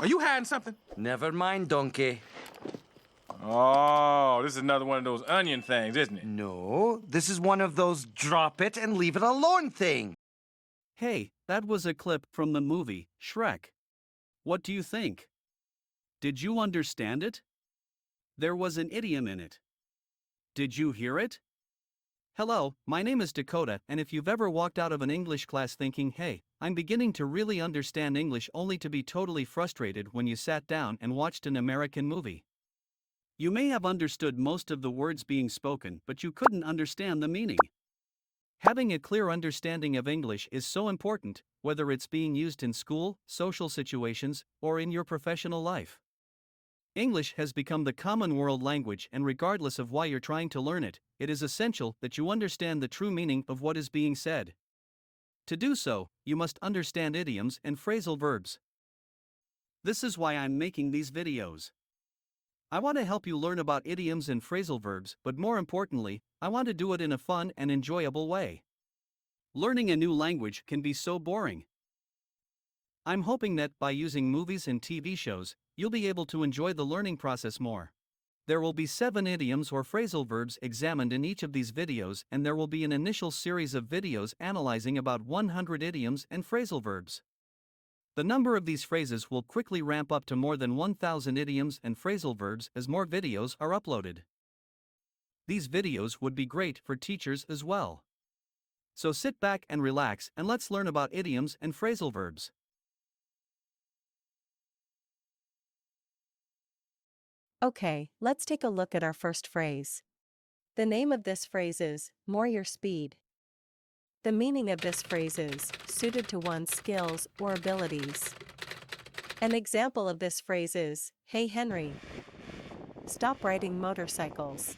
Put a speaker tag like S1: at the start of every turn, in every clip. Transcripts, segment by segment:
S1: Are you hiding something?
S2: Never mind, donkey.
S1: Oh, this is another one of those onion things, isn't it?
S2: No, this is one of those drop it and leave it alone thing.
S3: Hey, that was a clip from the movie, Shrek. What do you think? Did you understand it? There was an idiom in it. Did you hear it? Hello, my name is Dakota, and if you've ever walked out of an English class thinking, hey, I'm beginning to really understand English only to be totally frustrated when you sat down and watched an American movie. You may have understood most of the words being spoken, but you couldn't understand the meaning. Having a clear understanding of English is so important, whether it's being used in school, social situations, or in your professional life. English has become the common world language, and regardless of why you're trying to learn it, it is essential that you understand the true meaning of what is being said. To do so, you must understand idioms and phrasal verbs. This is why I'm making these videos. I want to help you learn about idioms and phrasal verbs, but more importantly, I want to do it in a fun and enjoyable way. Learning a new language can be so boring. I'm hoping that by using movies and TV shows, you'll be able to enjoy the learning process more. There will be 7 idioms or phrasal verbs examined in each of these videos, and there will be an initial series of videos analyzing about 100 idioms and phrasal verbs. The number of these phrases will quickly ramp up to more than 1,000 idioms and phrasal verbs as more videos are uploaded. These videos would be great for teachers as well. So sit back and relax, and let's learn about idioms and phrasal verbs.
S4: Okay, let's take a look at our first phrase. The name of this phrase is, more your speed. The meaning of this phrase is, suited to one's skills or abilities. An example of this phrase is, hey Henry, stop riding motorcycles.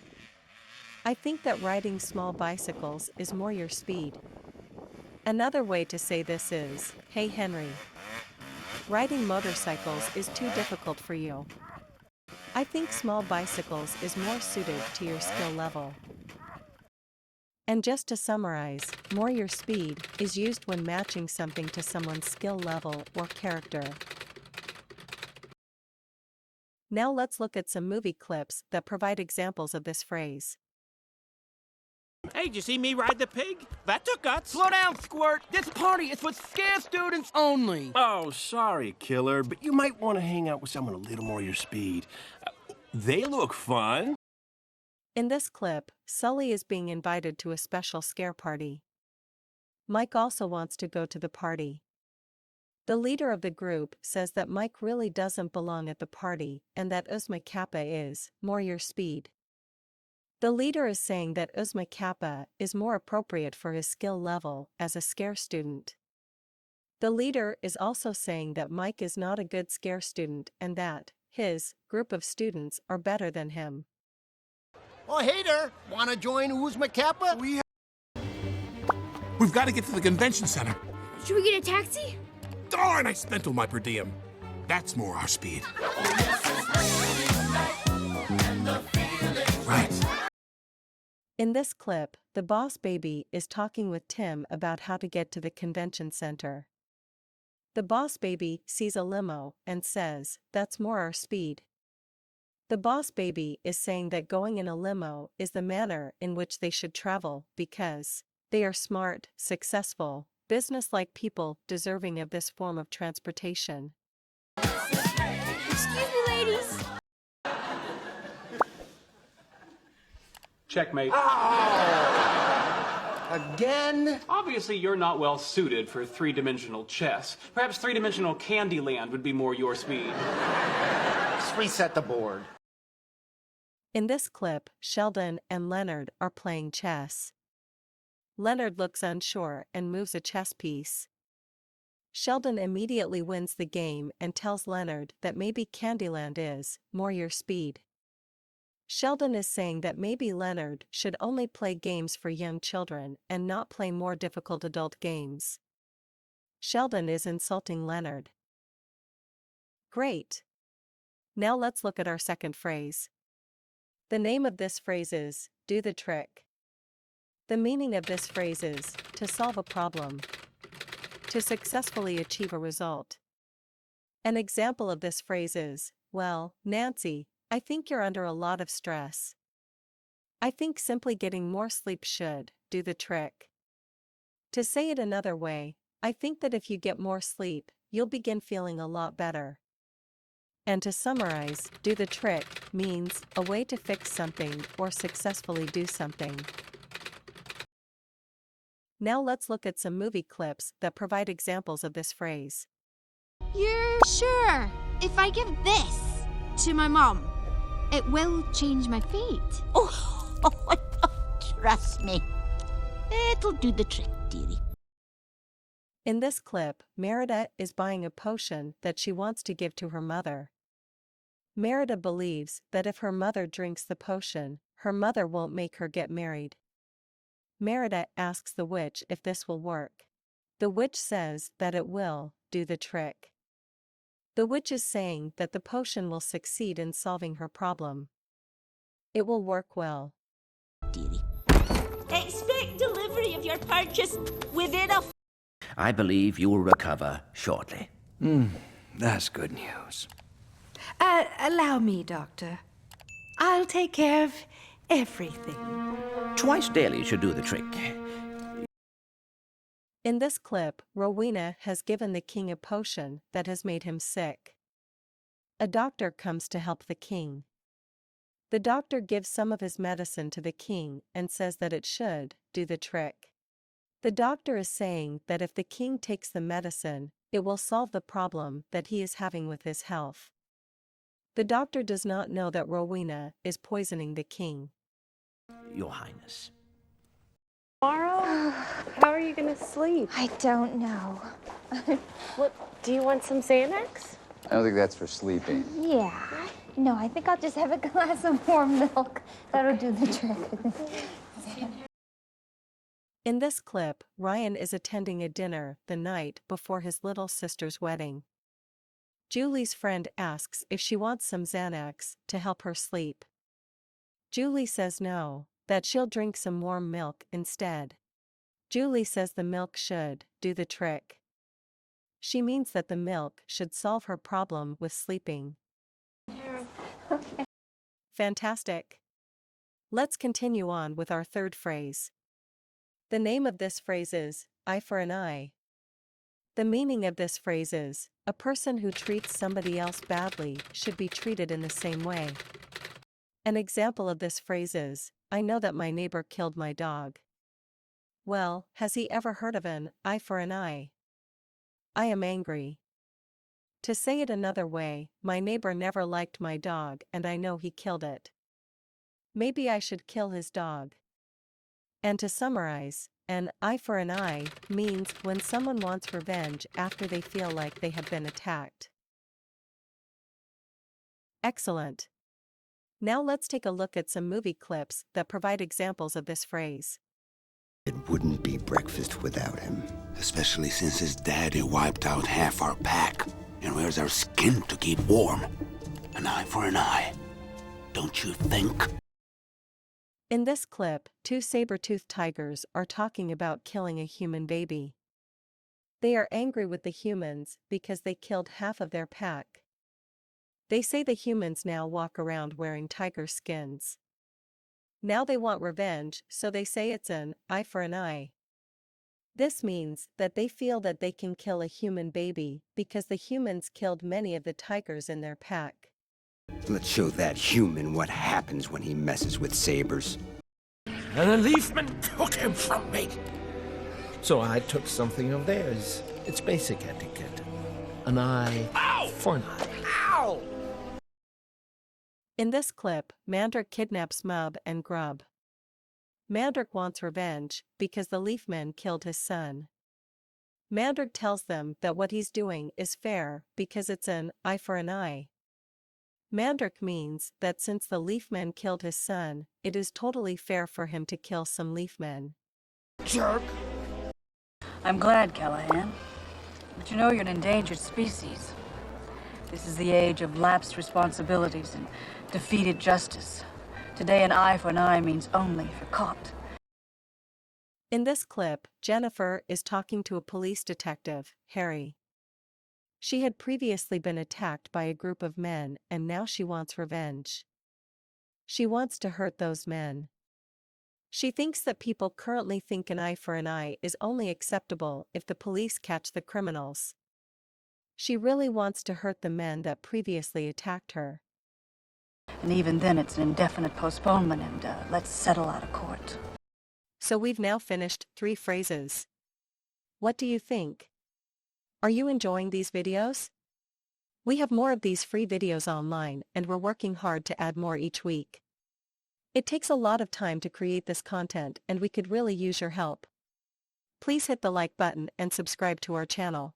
S4: I think that riding small bicycles is more your speed. Another way to say this is, hey Henry, riding motorcycles is too difficult for you. I think small bicycles is more suited to your skill level. And just to summarize, more your speed is used when matching something to someone's skill level or character. Now let's look at some movie clips that provide examples of this phrase.
S5: Hey, did you see me ride the pig? That took guts.
S6: Slow down, Squirt. This party is for scare students only.
S5: Oh, sorry, Killer, but you might want to hang out with someone a little more your speed. They look fun.
S4: In this clip, Sully is being invited to a special scare party. Mike also wants to go to the party. The leader of the group says that Mike really doesn't belong at the party and that Uzma Kappa is more your speed. The leader is saying that Uzma Kappa is more appropriate for his skill level as a scare student. The leader is also saying that Mike is not a good scare student and that his group of students are better than him.
S7: Oh, hey there! Wanna join Uzma Kappa?
S8: We've got to get to the convention center.
S9: Should we get a taxi?
S8: Darn, I spent all my per diem. That's more our speed. Right.
S4: In this clip, the boss baby is talking with Tim about how to get to the convention center. The boss baby sees a limo and says, "That's more our speed." The boss baby is saying that going in a limo is the manner in which they should travel because they are smart, successful, business-like people deserving of this form of transportation.
S9: Excuse me, ladies.
S10: Checkmate.
S7: Again?
S10: Obviously, you're not well suited for three-dimensional chess. Perhaps three-dimensional Candyland would be more your speed.
S7: Let's reset the board.
S4: In this clip, Sheldon and Leonard are playing chess. Leonard looks unsure and moves a chess piece. Sheldon immediately wins the game and tells Leonard that maybe Candyland is more your speed. Sheldon is saying that maybe Leonard should only play games for young children and not play more difficult adult games. Sheldon is insulting Leonard. Great. Now let's look at our second phrase. The name of this phrase is, do the trick. The meaning of this phrase is, to solve a problem. To successfully achieve a result. An example of this phrase is, well, Nancy, I think you're under a lot of stress. I think simply getting more sleep should do the trick. To say it another way, I think that if you get more sleep, you'll begin feeling a lot better. And to summarize, do the trick means a way to fix something or successfully do something. Now let's look at some movie clips that provide examples of this phrase.
S9: You're sure if I give this to my mom, it will change my fate?
S7: Oh, trust me. It'll do the trick, dearie.
S4: In this clip, Merida is buying a potion that she wants to give to her mother. Merida believes that if her mother drinks the potion, her mother won't make her get married. Merida asks the witch if this will work. The witch says that it will do the trick. The witch is saying that the potion will succeed in solving her problem. It will work well.
S7: Dearie.
S11: Expect delivery of your purchase within a...
S12: I believe you will recover shortly.
S2: That's good news.
S13: Allow me, Doctor. I'll take care of everything.
S12: Twice daily should do the trick.
S4: In this clip, Rowena has given the king a potion that has made him sick. A doctor comes to help the king. The doctor gives some of his medicine to the king and says that it should do the trick. The doctor is saying that if the king takes the medicine, it will solve the problem that he is having with his health. The doctor does not know that Rowena is poisoning the king.
S12: Your Highness.
S14: Tomorrow? How are you gonna sleep?
S9: I don't know.
S14: What, do you want some Xanax?
S15: I don't think that's for sleeping.
S9: Yeah. No, I think I'll just have a glass of warm milk. That'll do the trick.
S4: In this clip, Ryan is attending a dinner the night before his little sister's wedding. Julie's friend asks if she wants some Xanax to help her sleep. Julie says no, that she'll drink some warm milk instead. Julie says the milk should do the trick. She means that the milk should solve her problem with sleeping. Fantastic. Let's continue on with our third phrase. The name of this phrase is, eye for an eye. The meaning of this phrase is, a person who treats somebody else badly should be treated in the same way. An example of this phrase is, I know that my neighbor killed my dog. Well, has he ever heard of an eye for an eye? I am angry. To say it another way, my neighbor never liked my dog and I know he killed it. Maybe I should kill his dog. And to summarize, an eye for an eye means when someone wants revenge after they feel like they have been attacked. Excellent. Now let's take a look at some movie clips that provide examples of this phrase.
S16: It wouldn't be breakfast without him, especially since his daddy wiped out half our pack and wears our skin to keep warm. An eye for an eye, don't you think?
S4: In this clip, two saber-toothed tigers are talking about killing a human baby. They are angry with the humans because they killed half of their pack. They say the humans now walk around wearing tiger skins. Now they want revenge, so they say it's an eye for an eye. This means that they feel that they can kill a human baby because the humans killed many of the tigers in their pack.
S16: Let's show that human what happens when he messes with sabers.
S8: And the leafman took him from me. So I took something of theirs. It's basic etiquette. An eye for an eye. Ow!
S4: In this clip, Mandrake kidnaps Mub and Grub. Mandrake wants revenge because the Leafman killed his son. Mandrake tells them that what he's doing is fair because it's an eye for an eye. Mandrake means that since the Leafman killed his son, it is totally fair for him to kill some Leafmen.
S6: Jerk!
S17: I'm glad, Callahan. But you know you're an endangered species. This is the age of lapsed responsibilities and defeated justice. Today, an eye for an eye means only if you're caught.
S4: In this clip, Jennifer is talking to a police detective, Harry. She had previously been attacked by a group of men and now she wants revenge. She wants to hurt those men. She thinks that people currently think an eye for an eye is only acceptable if the police catch the criminals. She really wants to hurt the men that previously attacked her.
S17: And even then, it's an indefinite postponement, and let's settle out of court.
S4: So we've now finished 3 phrases. What do you think? Are you enjoying these videos? We have more of these free videos online, and we're working hard to add more each week. It takes a lot of time to create this content, and we could really use your help. Please hit the like button and subscribe to our channel.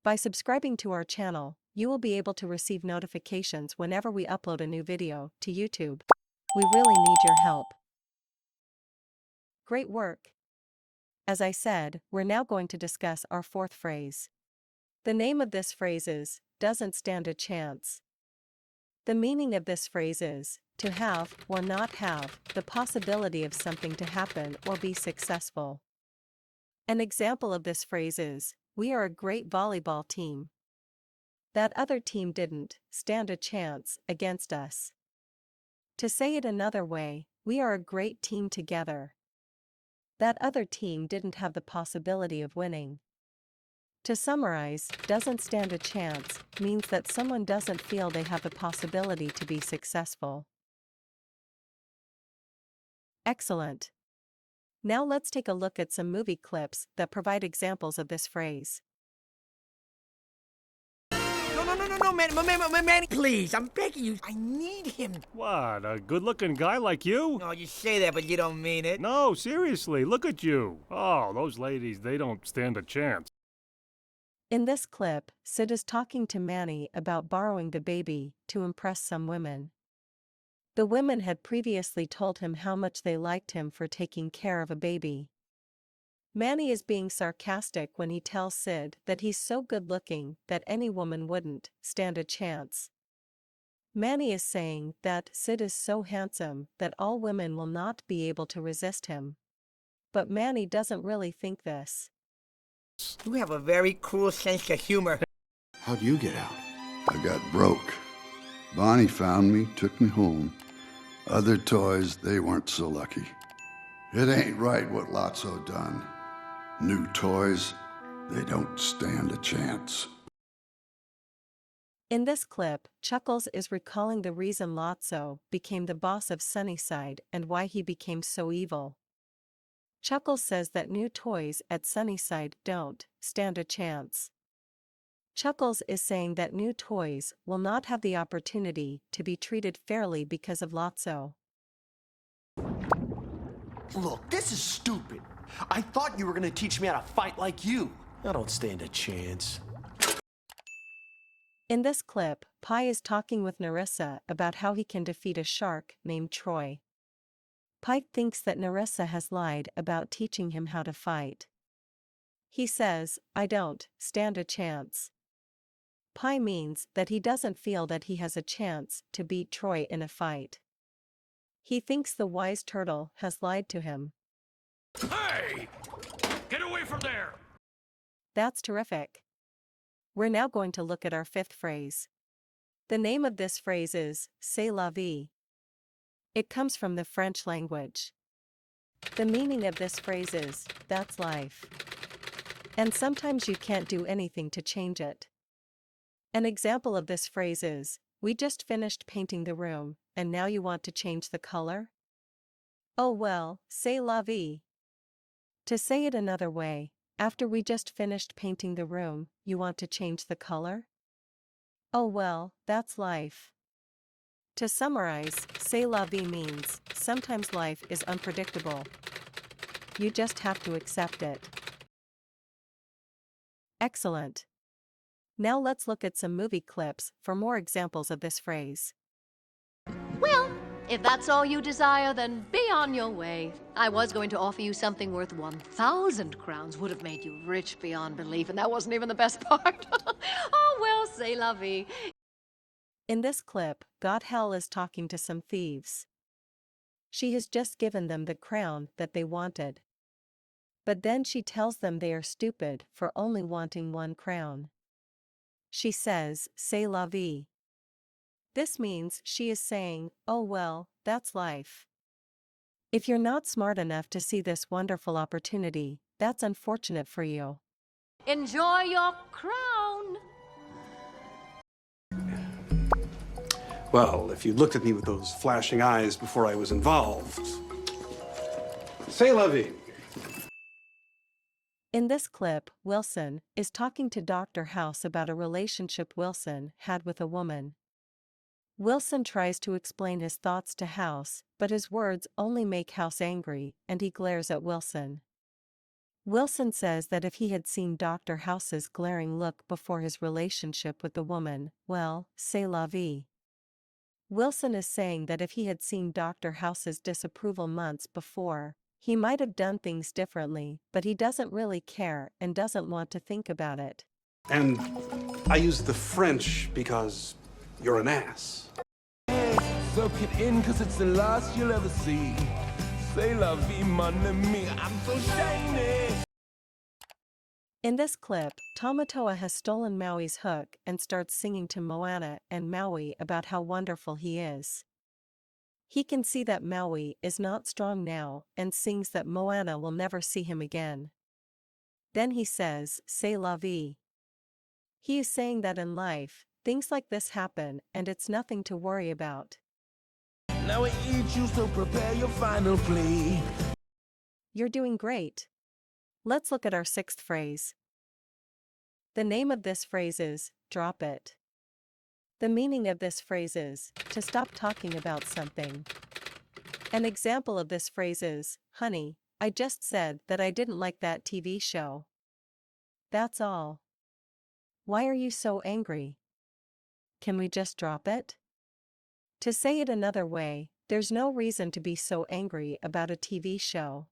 S4: By subscribing to our channel, you will be able to receive notifications whenever we upload a new video to YouTube. We really need your help. Great work! As I said, we're now going to discuss our 4th phrase. The name of this phrase is, doesn't stand a chance. The meaning of this phrase is, to have or not have the possibility of something to happen or be successful. An example of this phrase is, we are a great volleyball team. That other team didn't stand a chance against us. To say it another way, we are a great team together. That other team didn't have the possibility of winning. To summarize, doesn't stand a chance means that someone doesn't feel they have the possibility to be successful. Excellent. Now let's take a look at some movie clips that provide examples of this phrase.
S6: No, Manny, please, I'm begging you. I need him.
S18: What, a good-looking guy like you?
S6: No, you say that, but you don't mean it.
S18: No, seriously, look at you. Oh, those ladies, they don't stand a chance.
S4: In this clip, Sid is talking to Manny about borrowing the baby to impress some women. The women had previously told him how much they liked him for taking care of a baby. Manny is being sarcastic when he tells Sid that he's so good-looking that any woman wouldn't stand a chance. Manny is saying that Sid is so handsome that all women will not be able to resist him. But Manny doesn't really think this.
S6: You have a very cruel sense of humor.
S16: How'd you get out? I got broke. Bonnie found me, took me home. Other toys, they weren't so lucky. It ain't right what Lotso done. New toys, they don't stand a chance.
S4: In this clip, Chuckles is recalling the reason Lotso became the boss of Sunnyside and why he became so evil. Chuckles says that new toys at Sunnyside don't stand a chance. Chuckles is saying that new toys will not have the opportunity to be treated fairly because of Lotso.
S19: Look, this is stupid. I thought you were gonna teach me how to fight like you. I don't stand a chance.
S4: In this clip, Pi is talking with Narissa about how he can defeat a shark named Troy. Pi thinks that Narissa has lied about teaching him how to fight. He says, I don't stand a chance. Pi means that he doesn't feel that he has a chance to beat Troy in a fight. He thinks the wise turtle has lied to him.
S18: Hey! Get away from there!
S4: That's terrific. We're now going to look at our 5th phrase. The name of this phrase is, c'est la vie. It comes from the French language. The meaning of this phrase is, that's life. And sometimes you can't do anything to change it. An example of this phrase is, we just finished painting the room, and now you want to change the color? Oh well, c'est la vie. To say it another way, after we just finished painting the room, you want to change the color? Oh well, that's life. To summarize, c'est la vie means, sometimes life is unpredictable. You just have to accept it. Excellent. Now let's look at some movie clips for more examples of this phrase.
S20: Well, if that's all you desire, then be on your way. I was going to offer you something worth 1,000 crowns. Would have made you rich beyond belief, and that wasn't even the best part. Oh, well, c'est la vie.
S4: In this clip, Godhell is talking to some thieves. She has just given them the crown that they wanted. But then she tells them they are stupid for only wanting 1 crown. she says, c'est la vie. This means she is saying, oh well, that's life. If you're not smart enough to see this wonderful opportunity, that's unfortunate for you.
S20: Enjoy your crown.
S21: Well, if you looked at me with those flashing eyes before I was involved. C'est la vie.
S4: In this clip, Wilson is talking to Dr. House about a relationship Wilson had with a woman. Wilson tries to explain his thoughts to House, but his words only make House angry, and he glares at Wilson. Wilson says that if he had seen Dr. House's glaring look before his relationship with the woman, well, c'est la vie. Wilson is saying that if he had seen Dr. House's disapproval months before, he might have done things differently, but he doesn't really care and doesn't want to think about it.
S21: And I use the French because you're an ass.
S22: Soak it in, cause it's the last you'll ever see. C'est la vie, mon ami, I'm so shiny.
S4: In this clip, Tamatoa has stolen Maui's hook and starts singing to Moana and Maui about how wonderful he is. He can see that Maui is not strong now and sings that Moana will never see him again. Then he says, c'est la vie. He is saying that in life, things like this happen and it's nothing to worry about.
S22: Now I eat you, so prepare your final plea.
S4: You're doing great. Let's look at our sixth phrase. The name of this phrase is, drop it. The meaning of this phrase is, to stop talking about something. An example of this phrase is, honey, I just said that I didn't like that TV show. That's all. Why are you so angry? Can we just drop it? To say it another way, there's no reason to be so angry about a TV show.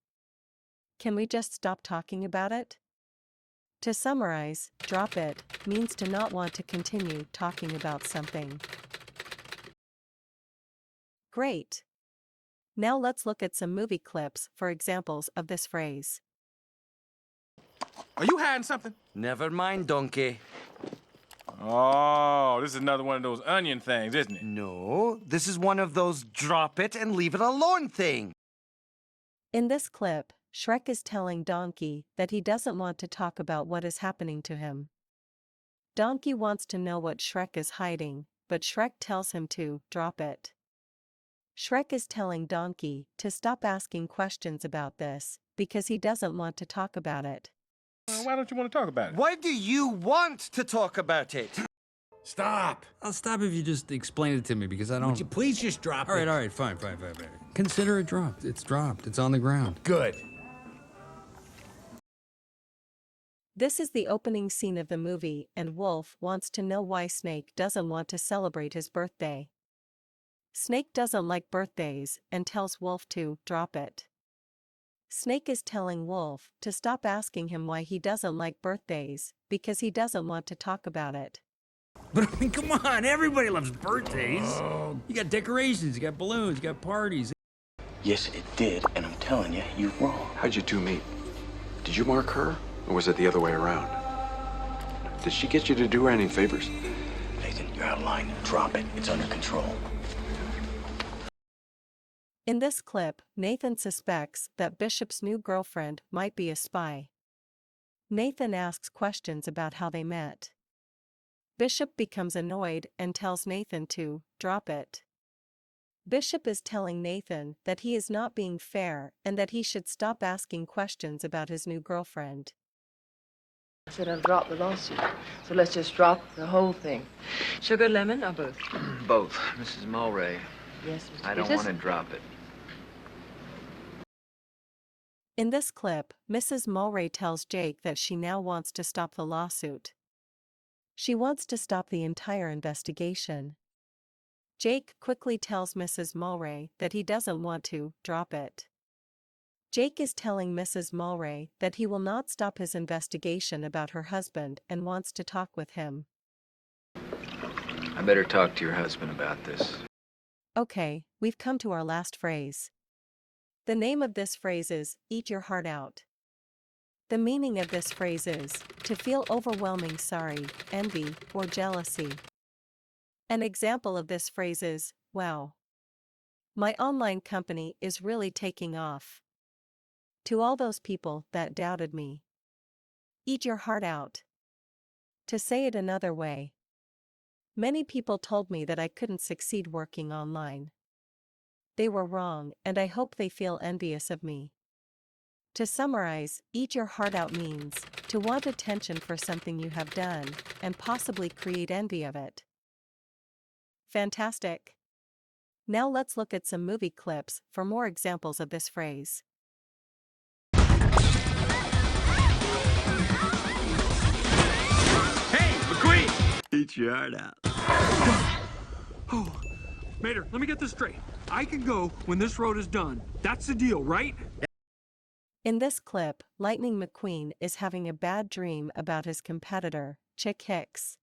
S4: Can we just stop talking about it? To summarize, drop it means to not want to continue talking about something. Great. Now let's look at some movie clips for examples of this phrase.
S1: Are you hiding something?
S2: Never mind, donkey.
S1: Oh, this is another one of those onion things, isn't it?
S2: No, this is one of those drop it and leave it alone thing.
S4: In this clip, Shrek is telling Donkey that he doesn't want to talk about what is happening to him. Donkey wants to know what Shrek is hiding, but Shrek tells him to drop it. Shrek is telling Donkey to stop asking questions about this because he doesn't want to talk about it.
S1: Why don't you want to talk about it?
S2: Why do you want to talk about it?
S23: Stop. I'll stop if you just explain it to me because I don't...
S22: Would you please just drop it?
S23: All right, fine. Consider it dropped. It's dropped. It's on the ground.
S22: Good.
S4: This is the opening scene of the movie, and Wolf wants to know why Snake doesn't want to celebrate his birthday. Snake doesn't like birthdays and tells Wolf to drop it. Snake is telling Wolf to stop asking him why he doesn't like birthdays because he doesn't want to talk about it.
S23: But I mean, come on, everybody loves birthdays. You got decorations, you got balloons, you got parties.
S24: Yes, it did, and I'm telling you, you're wrong.
S25: How'd you two meet? Did you mark her, or was it the other way around? Did she get you to do her any favors?
S24: Nathan, you're out of line. Drop it. It's under control.
S4: In this clip, Nathan suspects that Bishop's new girlfriend might be a spy. Nathan asks questions about how they met. Bishop becomes annoyed and tells Nathan to drop it. Bishop is telling Nathan that he is not being fair and that he should stop asking questions about his new girlfriend.
S26: I said I'll drop the lawsuit, so let's just drop the whole thing. Sugar, lemon, or both?
S27: Both, Mrs. Mulray.
S26: Yes, Mr.
S27: I don't
S26: Peters?
S27: want to drop it.
S4: In this clip, Mrs. Mulray tells Jake that she now wants to stop the lawsuit. She wants to stop the entire investigation. Jake quickly tells Mrs. Mulray that he doesn't want to drop it. Jake is telling Mrs. Mulray that he will not stop his investigation about her husband and wants to talk with him.
S27: I better talk to your husband about this.
S4: Okay, we've come to our last phrase. The name of this phrase is, eat your heart out. The meaning of this phrase is to feel overwhelming sorry, envy, or jealousy. An example of this phrase is, wow. My online company is really taking off. To all those people that doubted me. Eat your heart out. To say it another way. Many people told me that I couldn't succeed working online. They were wrong, and I hope they feel envious of me. To summarize, eat your heart out means to want attention for something you have done, and possibly create envy of it. Fantastic! Now let's look at some movie clips for more examples of this phrase.
S3: Hey, McQueen!
S23: Eat your heart out.
S3: Oh, Mater, let me get this straight. I can go when this road is done. That's the deal, right?
S4: In this clip, Lightning McQueen is having a bad dream about his competitor, Chick Hicks.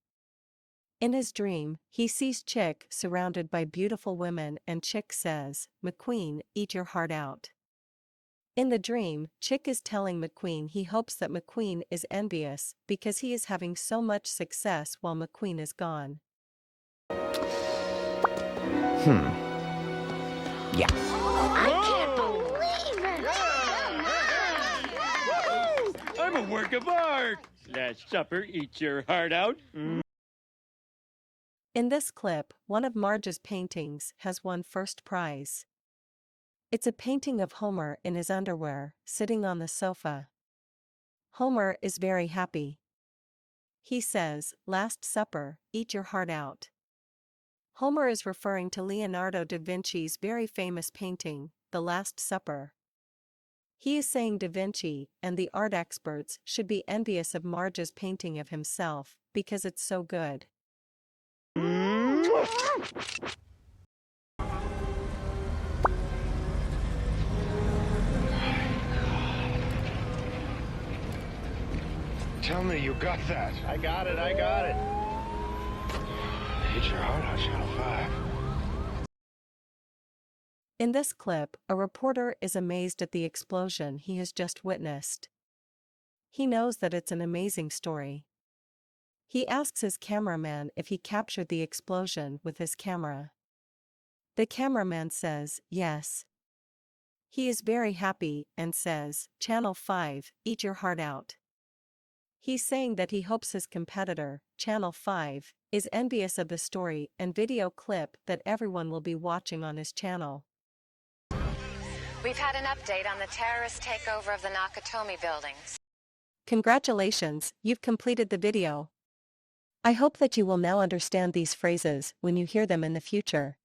S4: In his dream, he sees Chick surrounded by beautiful women and Chick says, "McQueen, eat your heart out." In the dream, Chick is telling McQueen he hopes that McQueen is envious because he is having so much success while McQueen is gone.
S2: Yeah.
S9: I can't believe it!
S3: I'm a work of art. Last supper, eat your heart out.
S4: In this clip, one of Marge's paintings has won first prize. It's a painting of Homer in his underwear, sitting on the sofa. Homer is very happy. He says, "Last supper, eat your heart out." Homer is referring to Leonardo da Vinci's very famous painting, The Last Supper. He is saying Da Vinci and the art experts should be envious of Marge's painting of himself, because it's so good.
S5: Tell me you got that. I got it. Hit your heart out, Channel 5.
S4: In this clip, a reporter is amazed at the explosion he has just witnessed. He knows that it's an amazing story. He asks his cameraman if he captured the explosion with his camera. The cameraman says, yes. He is very happy and says, "Channel 5, eat your heart out." He's saying that he hopes his competitor, Channel 5, is envious of the story and video clip that everyone will be watching on his channel.
S7: We've had an update on the terrorist takeover of the Nakatomi buildings.
S4: Congratulations, you've completed the video. I hope that you will now understand these phrases when you hear them in the future.